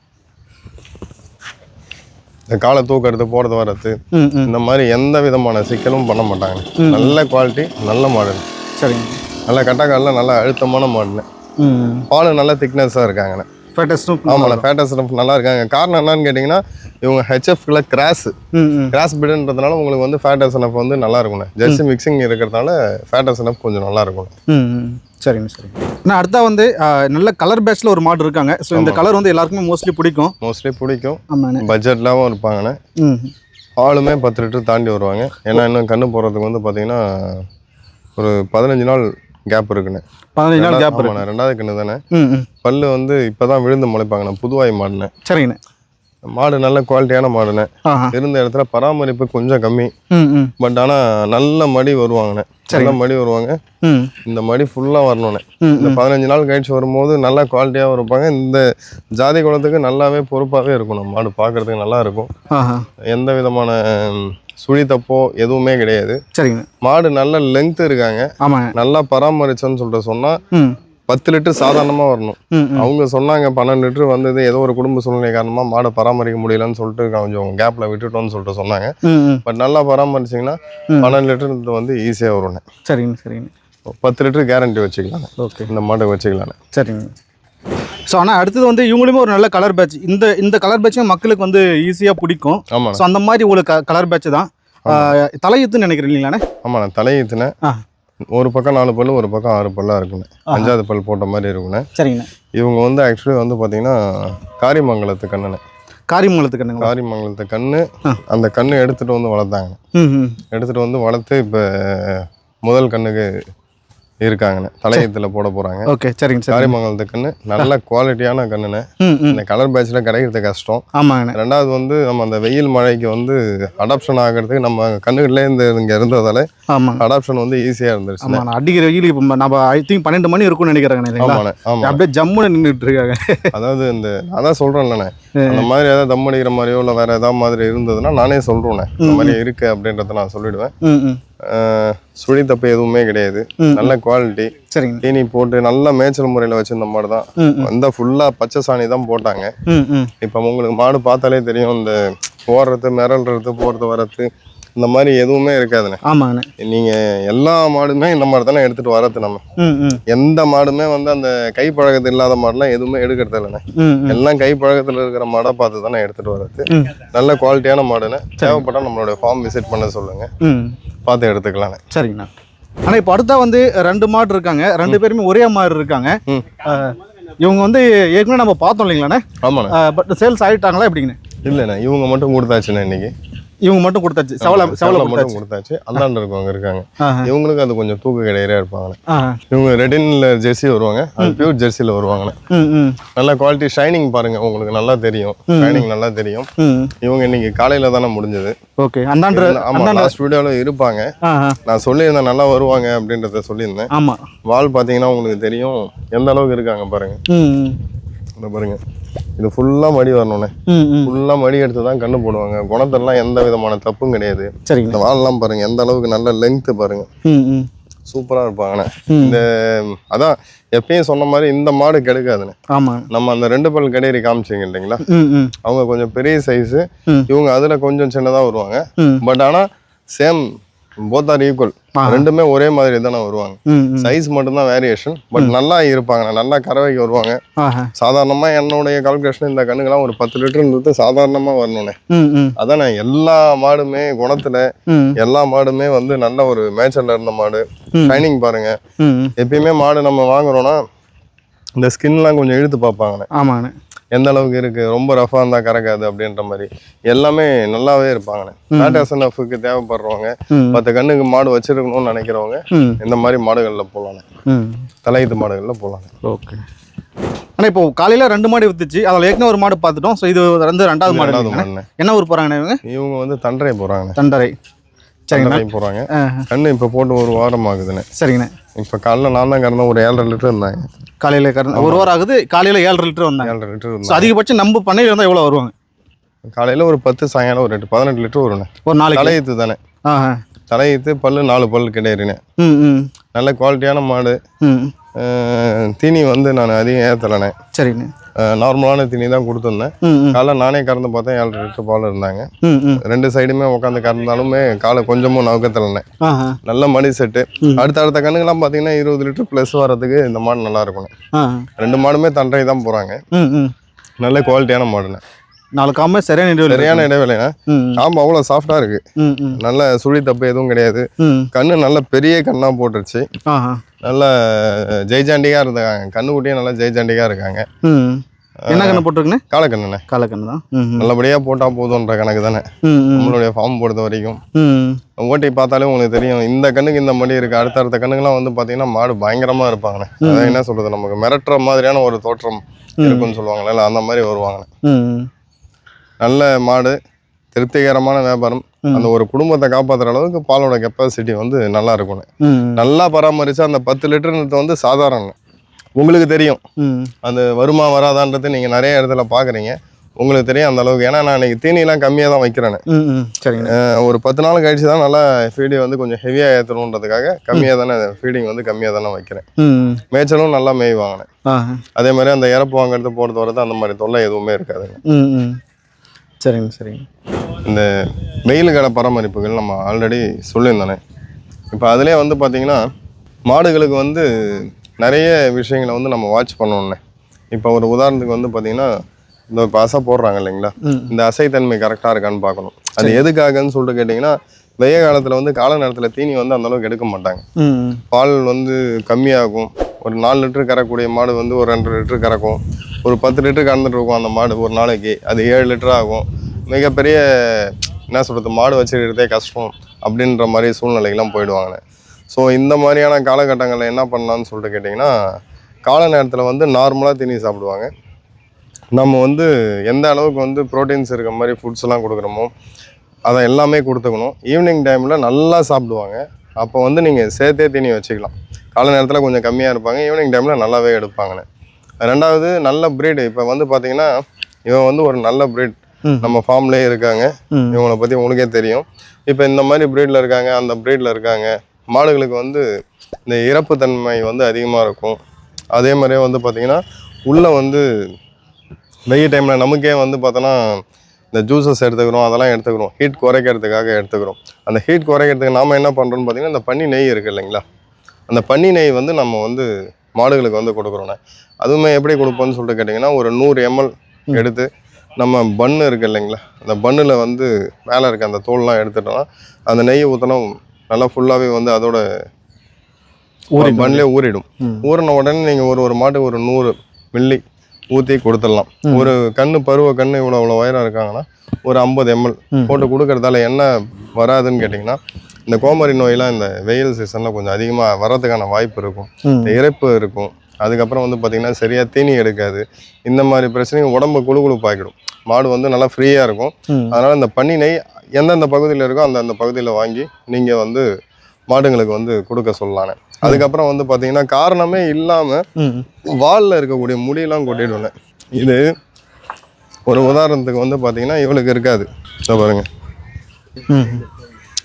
இந்த காலை தூக்கிறது போறது வர்றது இந்த மாதிரி எந்த விதமான சிக்கலும் பண்ண மாட்டாங்க. நல்ல குவாலிட்டி, நல்ல மாடு. சரிங்க. நல்ல கட்டக்காலில் நல்ல அழுத்தமான மாடுன்னு. பால் நல்ல திக்னஸாக இருக்காங்கண்ணே. ஆமாண்ணா, ஃபேட்டஸ் நல்லா இருக்காங்க. காரணம் என்னன்னு கேட்டிங்கன்னா இவங்க ஹெச்எஃப்ல கிராஸ் பிடுன்றதுனால உங்களுக்கு வந்து ஃபேட்டஸ் வந்து நல்லா இருக்கும்ண்ணே. ஜெர்சி மிக்சிங் இருக்கிறதுனால ஃபேட்டஸ் கொஞ்சம் நல்லா இருக்கும். சரிங்க சரிங்க. நான் அடுத்தா வந்து நல்ல கலர் பேட்ச்ல ஒரு மாடு இருக்காங்க. ஸோ இந்த கலர் வந்து எல்லாருக்குமே மோஸ்ட்லி பிடிக்கும். ஆமாண்ணே. பட்ஜெட்லாவும் இருப்பாங்கண்ணே. ஆளுமே 10 லிட்டர் தாண்டி வருவாங்க. ஏன்னா இன்னும் கண்ணு போடுறதுக்கு வந்து பார்த்தீங்கன்னா ஒரு 15 நாள் கேப் இருக்குண்ணே. 15 நாள் கேப் இருக்குண்ணே. 2வது கண்ணு தானே. பல்லு வந்து இப்போதான் விழுந்து முளைப்பாங்கண்ணே. புதுவாய் மாடுண்ணே. சரிங்கண்ணே. மாடு நல்ல குவாலிட்டியான மாடுண்ணே. இருந்த இடத்துல பராமரிப்பு கொஞ்சம் கம்மி. பட் ஆனால் நல்ல மடி வருவாங்கண்ணே. நல்ல மடி வருவாங்க. இந்த மடி ஃபுல்லாக வரணுண்ணே. இந்த 15 நாள் கழிச்சு வரும்போது நல்லா குவாலிட்டியாகவும் இருப்பாங்க. இந்த ஜாதி குலத்துக்கு நல்லாவே பொறுப்பாகவே இருக்கணும். மாடு பார்க்கறதுக்கு நல்லா இருக்கும். எந்த விதமான சுழி தப்போ எதுவுமே கிடையாது. சரிங்க. மாடு நல்ல லெங்த் இருக்காங்க. நல்லா பராமரிச்சோன்னு சொல்லிட்டு சொன்னா 10 லிட்டர் சாதாரணமா வரணும். அவங்க சொன்னாங்க 12 லிட்டர் வந்தது ஏதோ ஒரு குடும்ப சூழ்நிலை காரணமா மாடை பராமரிக்க முடியலன்னு சொல்லிட்டு கொஞ்சம் கேப்ல விட்டுட்டோம்னு சொல்லிட்டு சொன்னாங்க. பட் நல்லா பராமரிச்சிங்கன்னா 12 லிட்டர் வந்து ஈஸியா வரும்ண்ணே. சரிங்க சரிங்க. 10 லிட்டர் கேரண்டி வச்சுக்கலாம். ஓகே, இந்த மாடை வச்சுக்கலாம். சரிங்க. ஸோ ஆனால் அடுத்தது வந்து இவங்களுமே ஒரு நல்ல கலர் பேட்ச். இந்த கலர் பேட்சும் மக்களுக்கு வந்து ஈஸியாக பிடிக்கும். ஆமாம். ஸோ அந்த மாதிரி உங்களுக்கு கலர் பேட்ச் தான். தலையீத்துன்னு நினைக்கிறீங்களாண்ணே? ஆமாண்ணே, தலையீத்துனே. ஒரு பக்கம் 4 பல்லு, ஒரு பக்கம் 6 பல்லா இருக்குண்ணே. 5வது பல் போட்ட மாதிரி இருக்குண்ணே. சரிங்கண்ணே. இவங்க வந்து ஆக்சுவலி வந்து பார்த்தீங்கன்னா காரிமங்கலத்து கண்ணுண்ணே. காரிமங்கலத்து கண்ணு. அந்த கண்ணு எடுத்துகிட்டு வந்து வளர்த்தாங்க. எடுத்துகிட்டு வந்து வளர்த்து இப்போ முதல் கண்ணுக்கு இருக்காங்கண்ணே. தலையத்துல போட போறாங்க. ஓகே, சரிங்க சார். காரிமங்கலத்து கண்ணு நல்ல குவாலிட்டியான கண்ணுண்ணே. இந்த கலர் பேட்ச்ல கிடைக்கிறது கஷ்டம். ஆமாங்கண்ணே. 2வது வந்து நம்ம அந்த வெயில் மழைக்கு வந்து அடாப்ஷன் ஆகிறதுக்கு நம்ம கண்ணுகளே இங்க இருந்ததால அடாப்ஷன் வந்து ஈஸியா இருந்துருச்சு. அடிக்கிற வெயிலுக்கு இப்போ நம்ம ஐ திங்க் 12 மணி இருக்கும்னு நினைக்கிறாங்க. ஆமாண்ணே. ஆமா, அப்படியே ஜம்முன்னு நின்றுட்டு இருக்காங்க. அதாவது இந்த அதான் சொல்றேன்லண்ணே, அந்த மாதிரி ஏதாவது தம் அடிக்கிற மாதிரியோ இல்லை வேற ஏதாவது மாதிரி இருந்ததுன்னா நானே சொல்றேன் இந்த மாதிரி இருக்கு அப்படின்றத நான் சொல்லிடுவேன். சுழி தப்பு எதுவுமே கிடையாது. நல்ல குவாலிட்டி. சரிங்க. தீனி போட்டு நல்ல மேய்ச்சல் முறையில வச்சிருந்த மாடு தான். வந்தா ஃபுல்லா பச்சை சாணி தான் போட்டாங்க. இப்ப உங்களுக்கு மாடு பார்த்தாலே தெரியும். இந்த போடுறது, மிரள்றது, போறது வர்றது இந்த மாதிரி எதுவுமே இருக்காதுண்ணே. ஆமாண்ணே. நீங்க எல்லா மாடுமே இந்த மாதிரி தானே எடுத்துட்டு வரது. நம்ம எந்த மாடுமே வந்து அந்த கை பழக்கத்து இல்லாத மாடுலாம் எதுவுமே எடுக்கிறது இல்லைண்ணே. எல்லாம் கை பழக்கத்துல இருக்கிற மாடை பார்த்து தானே எடுத்துட்டு வர்றது. நல்ல குவாலிட்டியான மாடுன்னு தேவைப்பட்டா நம்மளோட ஃபார்ம் விசிட் பண்ண சொல்லுங்க, பார்த்து எடுத்துக்கலாண்ணே. சரிங்கண்ணா. ஆனால் இப்போ அடுத்தா வந்து 2 மாடு இருக்காங்க. 2 பேருமே ஒரே மாதிரி இருக்காங்க. இவங்க வந்து ஏற்கனவே நம்ம பார்த்தோம் இல்லைங்களாண்ணே? ஆமாண்ணே. பட் சேல்ஸ் ஆகிட்டாங்களா எப்படிங்கண்ணே? இல்லைண்ணே, இவங்க மட்டும் கொடுத்தாச்சுண்ணே. இன்னைக்கு இவங்க மட்டும் கொடுத்தாச்சு. செவலை மட்டும் கொடுத்தாச்சு. அந்தாண்ட இருக்கவங்க இருக்காங்க. இவங்களுக்கு அது கொஞ்சம் தூக்கு கிடையா இருப்பாங்க. இவங்க ரெடின்ல ஜெர்சி வருவாங்க. அது பியூர் ஜெர்சில வருவாங்க. நல்ல குவாலிட்டி. ஷைனிங் பாருங்க, உங்களுக்கு நல்லா தெரியும். ஷைனிங் நல்லா தெரியும். இவங்க இன்னைக்கு காலையில தானே முடிஞ்சது. ஓகே, அந்தாண்ட ஆமா லாஸ்ட் வீடியோல இருப்பாங்க. நான் சொல்லியிருந்தேன் நல்லா வருவாங்க அப்படின்றத சொல்லியிருந்தேன். ஆமா, வால் பாத்தீங்கன்னா உங்களுக்கு தெரியும் எந்த அளவுக்கு இருக்காங்க பாருங்க. பாருங்க, இது ஃபுல்லா மடி வரணும்ண்ணே. ஃபுல்லா மடி எடுத்து தான் கண்ணு போடுவாங்க. குணத்தெல்லாம் எந்த விதமான தப்பும் கிடையாது. சரி, இந்த வால்லாம் பாருங்க எந்த அளவுக்கு நல்ல லெங்த் பாருங்க. சூப்பரா இருப்பாங்கண்ணே. இந்த அதான் எப்பயும் சொன்ன மாதிரி இந்த மாடு கிடைக்காதுண்ணே. ஆமா, நம்ம அந்த 2 பல் கடையறி காமிச்சிங்க இல்லைங்களா, அவங்க கொஞ்சம் பெரிய சைஸ். இவங்க அதுல கொஞ்சம் சின்னதா வருவாங்க. பட் ஆனா சேம் போத் ஆர் ஈக்குவல். ரெண்டுமே ஒரே மாதிரி தானே வருவாங்க. சைஸ் மட்டும்தான் வேரியேஷன். பட் நல்லா இருப்பாங்க, நல்லா கறவைக்கு வருவாங்க. சாதாரணமா என்னுடைய கால்குலேஷன் இந்த கண்ணுக்கெல்லாம் ஒரு 10 லிட்டர் சாதாரணமா வரணும்னே. அதானே எல்லா மாடுமே குணத்துல எல்லா மாடுமே வந்து நல்ல ஒரு மேய்ச்சல்ல இருந்த மாடு. ஷைனிங் பாருங்க. எப்பயுமே மாடு நம்ம வாங்குறோம்னா இந்த ஸ்கின்லாம் கொஞ்சம் இழுத்து பார்ப்பாங்கண்ணே. ஆமாண்ணே, எந்த அளவுக்கு இருக்குது, ரொம்ப ரஃபாக இருந்தால் கறக்காது அப்படின்ற மாதிரி எல்லாமே நல்லாவே இருப்பாங்கண்ணே. ஃபேட் எஸ்என்எஃப்க்கு தேவைப்படுறவங்க 10 கண்ணுக்கு மாடு வச்சிருக்கணும்னு நினைக்கிறவங்க இந்த மாதிரி மாடுகளில் போகலாண்ணே. தலையீத்து மாடுகளில் போகலாங்க. ஓகே. ஆனால் இப்போ காலையில் 2 மாடு வித்துச்சு, அதில் ஏற்கனவே ஒரு மாடு பார்த்துட்டோம். ஸோ இது ரெண்டாவது மாடு. என்ன ஊர் போகிறாங்கண்ணே இவங்க வந்து தண்டரை போகிறாங்கண்ணே. தண்டரை. சரிங்கண்ணா போகிறாங்க. கண்ணு இப்போ போட்டு 1 வாரம் ஆகுதுண்ணே. சரிங்கண்ணே. இப்போ காலைல நான் தான் கறந்தேன், ஒரு 7.5 லிட்டர் இருந்தாங்க. காலையில் 1 வாரம் ஆகுது, காலையில் 7.5 லிட்டர் வந்தாங்க. 7.5 லிட்டர் இருந்தாங்க. அதிகபட்சம் நம்ம பண்ணையில் இருந்தால் எவ்வளோ வருவாங்க? காலையில் ஒரு 10, சாயங்காலம் ஒரு 18 லிட்டர் வரும்ண்ணே. ஒரு நாளைக்கு. தலையீத்து தானே. தலையீத்து பல்லு 4 பல்லு கிடையாதுண்ணே. நல்ல குவாலிட்டியான மாடு. தீனி வந்து நான் அதிகம் ஏற்றலைண்ணே. சரிண்ணே. நார்மலான தீனி தான் கொடுத்துருந்தேன். காலை நானே கறந்து பார்த்தேன், 7.5 லிட்டர் பால் இருந்தாங்க. 2 சைடுமே உட்காந்து கறந்தாலுமே காலை கொஞ்சமும் நவுக்கத்தலைண்ணே. நல்ல மடி செட்டு. அடுத்த கண்ணுங்கெல்லாம் பார்த்தீங்கன்னா 20 லிட்டர் ப்ளஸ் வரதுக்கு இந்த மாடு நல்லா இருக்குண்ணே. 2 மாடுமே தண்டரை தான் போகிறாங்க. நல்ல குவாலிட்டியான மாடுண்ணே. 4 காம்பு சரியான இடைவேளைண்ணே. காம்பு அவ்வளோ சாஃப்டாக இருக்கு. நல்ல சுழி தப்பு எதுவும் கிடையாது. கண்ணு நல்ல பெரிய கண்ணாக போட்டுருச்சு. நல்ல ஜெய்ஜாண்டிக்காக இருந்தாங்க. கண்ணுக்குட்டியே நல்லா ஜெய்ஜாண்டிக்காக இருக்காங்க. என்ன கண்ணு போட்டிருக்குண்ணே? காலக்கண்ணுண்ணே. காலக்கண்ணு தான். நல்லபடியாக போட்டால் போதுன்ற கணக்கு தானே நம்மளுடைய ஃபார்ம் பொறுத்த வரைக்கும். ஓட்டி பார்த்தாலே உங்களுக்கு தெரியும், இந்த கண்ணுக்கு இந்த மடி இருக்குது. அடுத்த கண்ணுக்கெல்லாம் வந்து பார்த்தீங்கன்னா மாடு பயங்கரமாக இருப்பாங்கண்ணே. அதான் என்ன சொல்கிறது, நமக்கு மிரட்டுற மாதிரியான ஒரு தோற்றம் இருக்குன்னு சொல்லுவாங்களே, இல்லை அந்த மாதிரி வருவாங்கண்ணே. நல்ல மாடு, திருப்திகரமான வியாபாரம். அந்த ஒரு குடும்பத்தை காப்பாற்றுற அளவுக்கு பாலோட கெப்பாசிட்டி வந்து நல்லா இருக்கும்ண்ணே. நல்லா பராமரிச்சா அந்த 10 லிட்டர்ன்றது வந்து சாதாரண. உங்களுக்கு தெரியும் அது வருமா வராதான்றது. நீங்கள் நிறைய இடத்துல பார்க்குறீங்க, உங்களுக்கு தெரியும் அந்த அளவுக்கு. ஏன்னா நான் இன்னைக்கு தீனிலாம் கம்மியாக தான் வைக்கிறேன்னு. ஒரு 10 நாள் கழிச்சு தான் நல்லா ஃபீடிங் வந்து கொஞ்சம் ஹெவியாக ஏற்றணுன்றதுக்காக கம்மியாக தானே ஃபீடிங் வந்து கம்மியாக தானே வைக்கிறேன். மேய்ச்சலும் நல்லா மேய்வாங்கண்ணே. அதே மாதிரி அந்த இறப்பு வாங்கிறது போகிறது வரது அந்த மாதிரி தொல்லை எதுவுமே இருக்காதுங்க. சரிங்க. இந்த வெயில் கால பராமரிப்புகள் நம்ம ஆல்ரெடி சொல்லியிருந்தோன்னே. இப்போ அதிலே வந்து பார்த்திங்கன்னா மாடுகளுக்கு வந்து நிறைய விஷயங்களை வந்து நம்ம வாட்ச் பண்ணோன்னே. இப்போ ஒரு உதாரணத்துக்கு வந்து பார்த்திங்கன்னா இந்த இப்போ அசை போடுறாங்க இல்லைங்களா, இந்த அசைத்தன்மை கரெக்டாக இருக்கான்னு பார்க்கணும். அது எதுக்காகன்னு சொல்லிட்டு கேட்டிங்கன்னா, வெய்ய காலத்தில் வந்து கால நேரத்தில் தீனி வந்து அந்தளவுக்கு எடுக்க மாட்டாங்க. பால் வந்து கம்மியாகும். ஒரு 4 லிட்டரு கறக்கூடிய மாடு வந்து ஒரு 2 லிட்டரு கறக்கும். ஒரு 10 லிட்டரு கறந்துட்டு இருக்கும் அந்த மாடு ஒரு நாளைக்கு. அது 7 லிட்டர் ஆகும். மிகப்பெரிய என்ன சொல்கிறது, மாடு வச்சுக்கிறதே கஷ்டம் அப்படின்ற மாதிரி சூழ்நிலைக்கெல்லாம் போயிடுவாங்கண்ணே. ஸோ இந்த மாதிரியான காலகட்டங்களில் என்ன பண்ணலான்னு சொல்லிட்டு கேட்டிங்கன்னா, கால நேரத்தில் வந்து நார்மலாக தீனி சாப்பிடுவாங்க. நம்ம வந்து எந்த அளவுக்கு வந்து ப்ரோட்டீன்ஸ் இருக்க மாதிரி ஃபுட்ஸ்லாம் கொடுக்குறோமோ அதை எல்லாமே கொடுத்துக்கணும். ஈவினிங் டைமில் நல்லா சாப்பிடுவாங்க. அப்போ வந்து நீங்கள் சேர்த்தே தீனி வச்சுக்கலாம். காலை நேரத்தில் கொஞ்சம் கம்மியாக இருப்பாங்க, ஈவினிங் டைமில் நல்லாவே எடுப்பாங்கண்ணே. 2வது நல்ல ப்ரீடு. இப்போ வந்து பார்த்தீங்கன்னா இவன் வந்து ஒரு நல்ல ப்ரீட் நம்ம ஃபார்ம்லேயே இருக்காங்க. இவங்களை பற்றி உங்களுக்கே தெரியும். இப்போ இந்த மாதிரி ப்ரீடில் இருக்காங்க, அந்த ப்ரீடில் இருக்காங்க. மாடுகளுக்கு வந்து இந்த இறப்பு தன்மை வந்து அதிகமாக இருக்கும். அதே மாதிரியே வந்து பார்த்திங்கன்னா உள்ளே வந்து வெயில் டைமில் நமக்கே வந்து பார்த்தோன்னா இந்த ஜூஸஸ் எடுத்துக்கிறோம், அதெல்லாம் எடுத்துக்கிறோம், ஹீட் குறைக்கிறதுக்காக எடுத்துக்கிறோம். அந்த ஹீட் குறைக்கிறதுக்கு நாம் என்ன பண்ணுறோன்னு பார்த்திங்கன்னா, இந்த பன்னி நெய் இருக்குது இல்லைங்களா, அந்த பன்னி நெய் வந்து நம்ம வந்து மாடுகளுக்கு வந்து கொடுக்குறோண்ணே. அதுவுமே எப்படி கொடுப்போம்னு சொல்லிட்டு கேட்டிங்கன்னா, ஒரு 100 ml எடுத்து நம்ம பன்னு இருக்குது இல்லைங்களா, அந்த பன்னில் வந்து மேலே இருக்க அந்த தோல்லாம் எடுத்துட்டோம்னா அந்த நெய் ஊற்றினோம் நல்லா ஃபுல்லாகவே வந்து அதோட பன்னிலே ஊறிடும். ஊறின உடனே நீங்கள் ஒரு மாட்டுக்கு ஒரு 100 மில்லி ஊற்றி கொடுத்துடலாம். ஒரு கன்று பருவ கன்று இவ்வளோ உயரம் இருக்காங்கன்னா ஒரு 50 ml போட்டு கொடுக்கறதால என்ன வராதுன்னு கேட்டிங்கன்னா, இந்த கோமாரி நோயெல்லாம் இந்த வெயில் சீசனில் கொஞ்சம் அதிகமாக வர்றதுக்கான வாய்ப்பு இருக்கும். இந்த இறப்பு இருக்கும். அதுக்கப்புறம் வந்து பார்த்திங்கன்னா சரியாக தீனி எடுக்காது. இந்த மாதிரி பிரச்சனைகள் உடம்பு குழுப்பாக்கிடும். மாடு வந்து நல்லா ஃப்ரீயாக இருக்கும். அதனால் இந்த பன்னி நெய் எந்தெந்த பகுதியில் இருக்கோ அந்த பகுதியில் வாங்கி நீங்கள் வந்து மாடுங்களுக்கு வந்து கொடுக்க சொல்லலானே. அதுக்கப்புறம் வந்து பார்த்தீங்கன்னா காரணமே இல்லாமல் வாலில் இருக்கக்கூடிய முடியெல்லாம் கொட்டிடுவேன். இது ஒரு உதாரணத்துக்கு வந்து பார்த்தீங்கன்னா இவளுக்கு இருக்காது. ஸோ பாருங்க,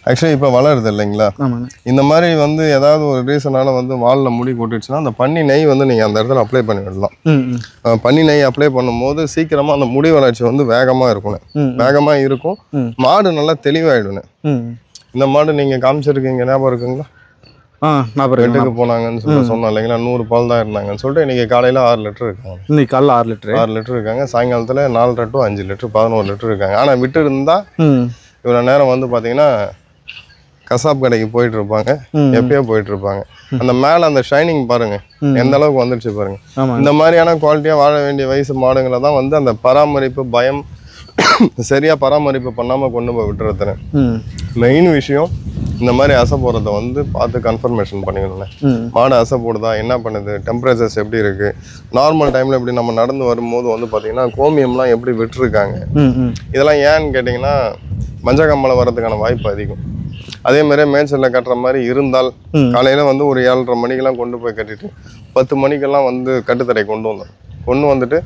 ஆக்சுவலி இப்போ வளருது இல்லைங்களா, இந்த மாதிரி வந்து ஏதாவது ஒரு ரீசனால வந்து வாலில் முடி கொட்டிடுச்சுன்னா அந்த பன்னி நெய் வந்து நீங்கள் அந்த இடத்துல அப்ளை பண்ணி விடலாம். பன்னி நெய் அப்ளை பண்ணும்போது சீக்கிரமாக அந்த முடி வளர்ச்சி வந்து வேகமாக இருக்கும். மாடு நல்லா தெளிவாயிடுன்னு. இந்த மாடு நீங்கள் காமிச்சிருக்கீங்க, ஞாபகம் இருக்குங்களா? வீட்டுக்கு போனாங்கன்னு சொன்னோம் இல்லைங்களா, 100 பால் தான் இருந்தாங்கன்னு சொல்லிட்டு இன்னைக்கு காலையில் 6 லிட்டர் இருக்காங்க. இன்னைக்கு காலையில் 6 லிட்டர் இருக்காங்க. சாயங்காலத்தில் 4 to 5 லிட்டர் 11 லிட்டர் இருக்காங்க. ஆனால் விட்டு இருந்தால் இவ்வளோ நேரம் வந்து பார்த்தீங்கன்னா கசாப் கடைக்கு போயிட்டு இருப்பாங்க, எப்பயோ போயிட்டு இருப்பாங்க. அந்த மேல அந்த ஷைனிங் பாருங்க எந்த அளவுக்கு வந்துருச்சு பாருங்க. இந்த மாதிரியான குவாலிட்டியா வாழ வேண்டிய வயசு மாடுங்களை தான் வந்து அந்த பராமரிப்பு பயம் சரியா பராமரிப்பு பண்ணாம கொண்டு போய் விட்டுறது. மெயின் விஷயம் இந்த மாதிரி அசை போடுறத வந்து பார்த்து கன்ஃபர்மேஷன் பண்ணிக்கணும்ண்ணே. மாடு அசை போடுதா, என்ன பண்ணுது, டெம்பரேச்சர்ஸ் எப்படி இருக்கு, நார்மல் டைம்ல எப்படி நம்ம நடந்து வரும்போது வந்து பார்த்தீங்கன்னா கோமியம்லாம் எப்படி விட்டுருக்காங்க. இதெல்லாம் ஏன்னு கேட்டிங்கன்னா மஞ்சள் கம்மலை வர்றதுக்கான வாய்ப்பு அதிகம். அதே மாதிரியே மேய்ச்சலில் கட்டுற மாதிரி இருந்தால் காலையில் வந்து ஒரு 7:30 மணிக்கெல்லாம் கொண்டு போய் கட்டிட்டு 10 மணிக்கெல்லாம் வந்து கட்டுத்தரை கொண்டு வந்துட்டு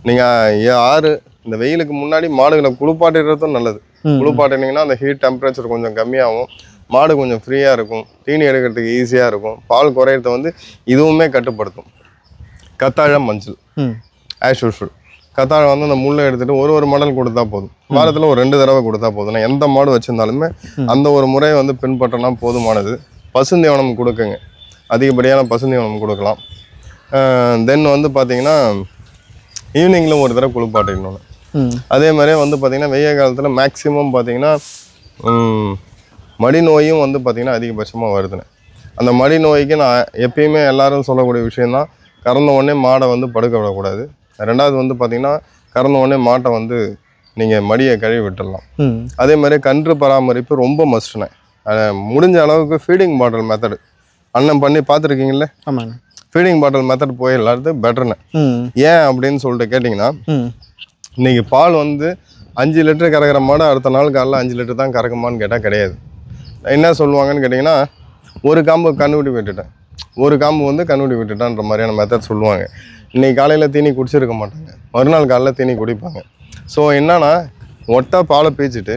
நீங்கள் 6 இந்த வெயிலுக்கு முன்னாடி மாடுகளை குளிப்பாட்டிடுறதும் நல்லது. குளிப்பாட்டினீங்கன்னா அந்த ஹீட் டெம்பரேச்சர் கொஞ்சம் கம்மியாகும், மாடு கொஞ்சம் ஃப்ரீயாக இருக்கும், தீனி எடுக்கிறதுக்கு ஈஸியாக இருக்கும், பால் குறையிறத வந்து இதுவுமே கட்டுப்படுத்தும். கத்தாழை மஞ்சள் ஆஸ் யூஷுவல். கத்தாழை வந்து அந்த முள்ளை எடுத்துகிட்டு ஒரு மடல் கொடுத்தா போதும், வாரத்தில் ஒரு 2 தடவை கொடுத்தா போதும். நான் எந்த மாடு வச்சுருந்தாலுமே அந்த ஒரு முறையை வந்து பின்பற்றினா போதுமானது. பசுந்தீவனம் கொடுக்குங்க, அதிகப்படியான பசுந்தீவனம் கொடுக்கலாம். தென் வந்து பார்த்தீங்கன்னா ஈவினிங்கில் ஒரு தடவை குளிப்பாட்டிடணும். அதே மாதிரியே வந்து பார்த்தீங்கன்னா வெய்ய காலத்தில் மேக்ஸிமம் பார்த்தீங்கன்னா மடி நோயும் வந்து பார்த்திங்கன்னா அதிகபட்சமாக வருதுன்னு. அந்த மடி நோய்க்கு நான் எப்பயுமே எல்லாரும் சொல்லக்கூடிய விஷயந்தான், கறந்த உடனே மாடை வந்து படுக்க விடக்கூடாது. ரெண்டாவது வந்து பார்த்திங்கன்னா கறந்த உடனே மாட்டை வந்து நீங்கள் மடியை கழுவி விட்டுடலாம். அதே மாதிரி கன்று பராமரிப்பு ரொம்ப மஸ்ட்ண்ணே. முடிஞ்ச அளவுக்கு ஃபீடிங் பாட்டில் மெத்தடு அண்ணன் பண்ணி பார்த்துருக்கீங்களே, ஆமாங்க. ஃபீடிங் பாட்டில் மெத்தட் போயிடலாது பெட்டர்ண்ணே. ஏன் அப்படின்னு சொல்லிட்டு கேட்டிங்கன்னா இன்னைக்கு பால் வந்து 5 லிட்டர் கறக்கிற மாடு அடுத்த நாள் காலைல 5 லிட்டர் தான் கறக்குமான்னு கேட்டால் கிடையாது. என்ன சொல்லுவாங்கன்னு கேட்டிங்கன்னா ஒரு காம்பு கண்ணுக்குட்டி விட்டுட்டேன், ஒரு காம்பு வந்து கண்ணுக்குட்டி விட்டுட்டான்ற மாதிரியான மெத்தட் சொல்லுவாங்க. இன்றைக்கி காலையில் தீனி குடிச்சிருக்க மாட்டாங்க, மறுநாள் காலையில் தீனி குடிப்பாங்க. ஸோ என்னன்னா ஒட்டா பாலை பீச்சிட்டு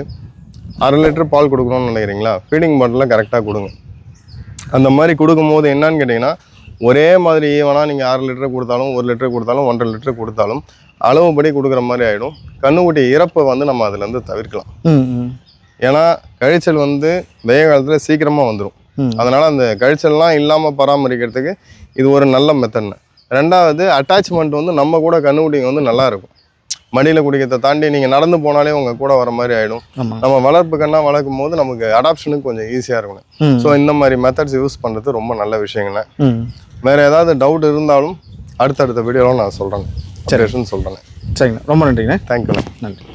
1/2 லிட்டர் பால் கொடுக்கணும்னு நினைக்கிறீங்களா, ஃபீடிங் பாட்டிலில் கரெக்டாக கொடுங்க. அந்த மாதிரி கொடுக்கும்போது என்னன்னு கேட்டிங்கன்னா ஒரே மாதிரி ஈவனாக நீங்கள் 6 லிட்டர் கொடுத்தாலும் 1 லிட்டர் கொடுத்தாலும் 1.5 லிட்டர் கொடுத்தாலும் அளவுபடி கொடுக்குற மாதிரி ஆகிடும். கண்ணுக்குட்டி இறப்பை வந்து நம்ம அதுலேருந்து தவிர்க்கலாம். ஏன்னா கழிச்சல் வந்து வெய்ய காலத்தில் சீக்கிரமாக வந்துடும். அதனால் அந்த கழிச்சல்லாம் இல்லாமல் பராமரிக்கிறதுக்கு இது ஒரு நல்ல மெத்தட்னு. ரெண்டாவது அட்டாச்மெண்ட் வந்து நம்ம கூட கண்ணுக்குட்டிங்க வந்து நல்லா இருக்கும். மடியில் குடிக்கிறத தாண்டி நீங்கள் நடந்து போனாலே உங்கள் கூட வர மாதிரி ஆகிடும். நம்ம வளர்ப்பு கண்ணா வளர்க்கும் போது நமக்கு அடாப்ஷனுக்கு கொஞ்சம் ஈஸியாக இருக்கணும். ஸோ இந்த மாதிரி மெத்தட்ஸ் யூஸ் பண்ணுறது ரொம்ப நல்ல விஷயங்கண்ணே. வேறு ஏதாவது டவுட் இருந்தாலும் அடுத்தடுத்த வீடியோவில் நான் சொல்கிறேன், சொல்கிறேன். சரிங்கண்ணா, ரொம்ப நன்றிங்கண்ணே. தேங்க்யூண்ணே. நன்றி.